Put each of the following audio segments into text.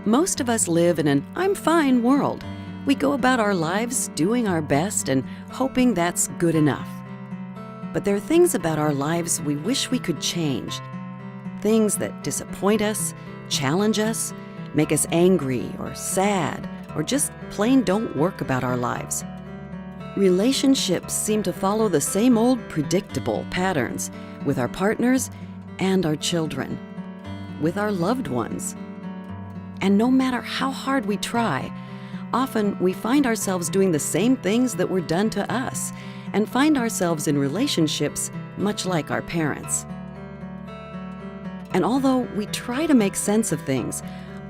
Most of us live in an "I'm fine" world. We go about our lives doing our best and hoping that's good enough. But there are things about our lives we wish we could change. Things that disappoint us, challenge us, make us angry or sad, or just plain don't work about our lives. Relationships seem to follow the same old predictable patterns with our partners and our children, with our loved ones. And no matter how hard we try, often we find ourselves doing the same things that were done to us and find ourselves in relationships much like our parents. And although we try to make sense of things,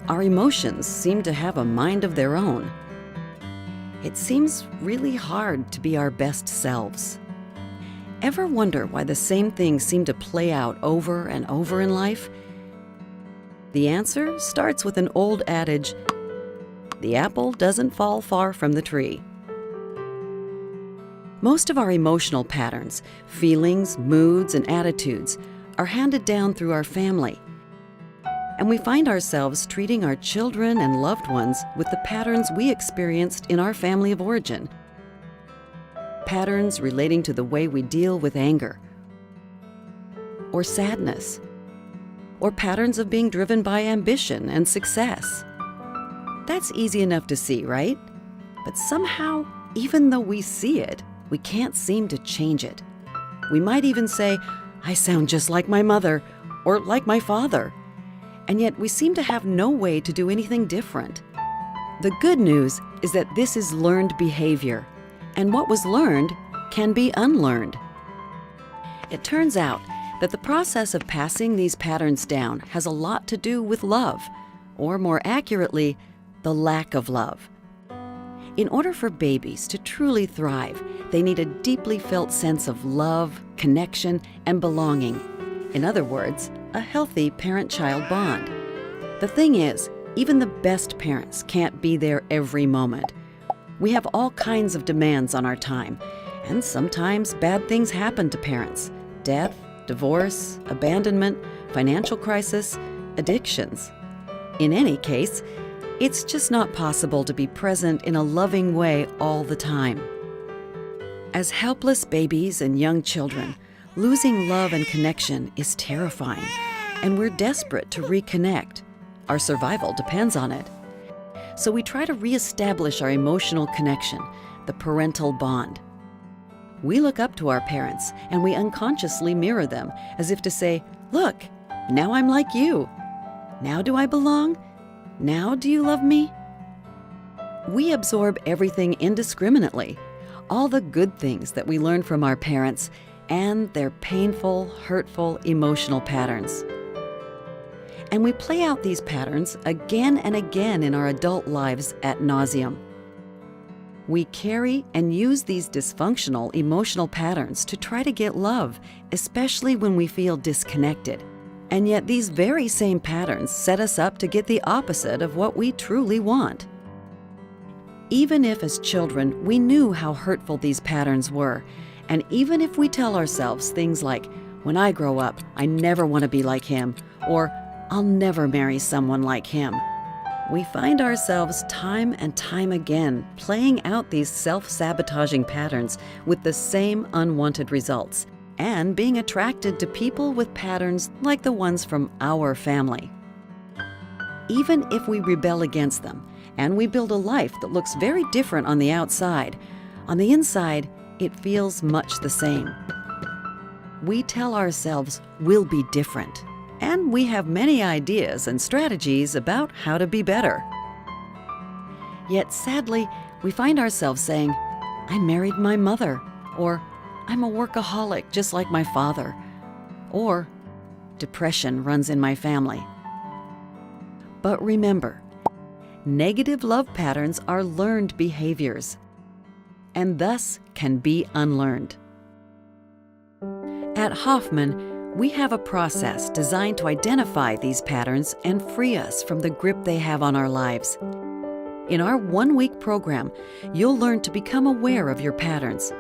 our emotions seem to have a mind of their own. It seems really hard to be our best selves. Ever wonder why the same things seem to play out over and over in life? The answer starts with an old adage, "The apple doesn't fall far from the tree." Most of our emotional patterns, feelings, moods, and attitudes are handed down through our family. And we find ourselves treating our children and loved ones with the patterns we experienced in our family of origin. Patterns relating to the way we deal with anger, or sadness, or patterns of being driven by ambition and success. That's easy enough to see, right? But somehow, even though we see it, we can't seem to change it. We might even say, "I sound just like my mother," or "like my father." And yet we seem to have no way to do anything different. The good news is that this is learned behavior, and what was learned can be unlearned. It turns out that the process of passing these patterns down has a lot to do with love, or more accurately, the lack of love. In order for babies to truly thrive, they need a deeply felt sense of love, connection, and belonging. In other words, a healthy parent-child bond. The thing is, even the best parents can't be there every moment. We have all kinds of demands on our time, and sometimes bad things happen to parents: death, divorce, abandonment, financial crisis, addictions. In any case, it's just not possible to be present in a loving way all the time. As helpless babies and young children, losing love and connection is terrifying, and we're desperate to reconnect. Our survival depends on it. So we try to reestablish our emotional connection, the parental bond. We look up to our parents, and we unconsciously mirror them, as if to say, "Look, now I'm like you. Now do I belong? Now do you love me?" We absorb everything indiscriminately, all the good things that we learn from our parents and their painful, hurtful, emotional patterns. And we play out these patterns again and again in our adult lives ad nauseum. We carry and use these dysfunctional emotional patterns to try to get love, especially when we feel disconnected. And yet these very same patterns set us up to get the opposite of what we truly want. Even if as children we knew how hurtful these patterns were, and even if we tell ourselves things like, "When I grow up, I never want to be like him," or "I'll never marry someone like him," we find ourselves time and time again playing out these self-sabotaging patterns with the same unwanted results, and being attracted to people with patterns like the ones from our family. Even if we rebel against them, and we build a life that looks very different on the outside, on the inside, it feels much the same. We tell ourselves we'll be different, and we have many ideas and strategies about how to be better. Yet sadly, we find ourselves saying, "I married my mother," or "I'm a workaholic just like my father," or "Depression runs in my family." But remember, negative love patterns are learned behaviors, and thus can be unlearned. At Hoffman, we have a process designed to identify these patterns and free us from the grip they have on our lives. In our one-week program, you'll learn to become aware of your patterns,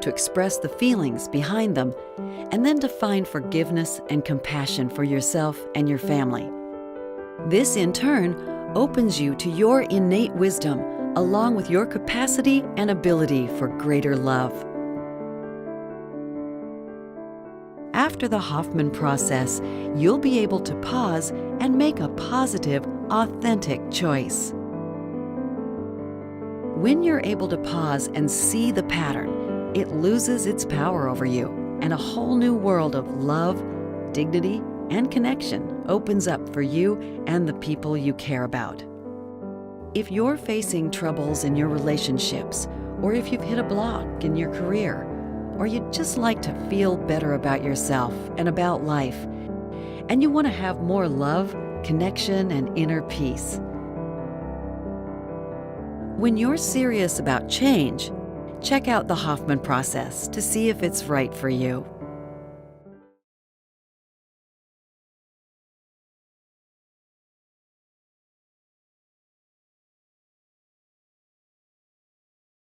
to express the feelings behind them, and then to find forgiveness and compassion for yourself and your family. This, in turn, opens you to your innate wisdom, along with your capacity and ability for greater love. After the Hoffman process, you'll be able to pause and make a positive, authentic choice. When you're able to pause and see the pattern, it loses its power over you, and a whole new world of love, dignity, and connection opens up for you and the people you care about. If you're facing troubles in your relationships, or if you've hit a block in your career, or you'd just like to feel better about yourself and about life, and you want to have more love, connection, and inner peace. When you're serious about change, check out the Hoffman process to see if it's right for you.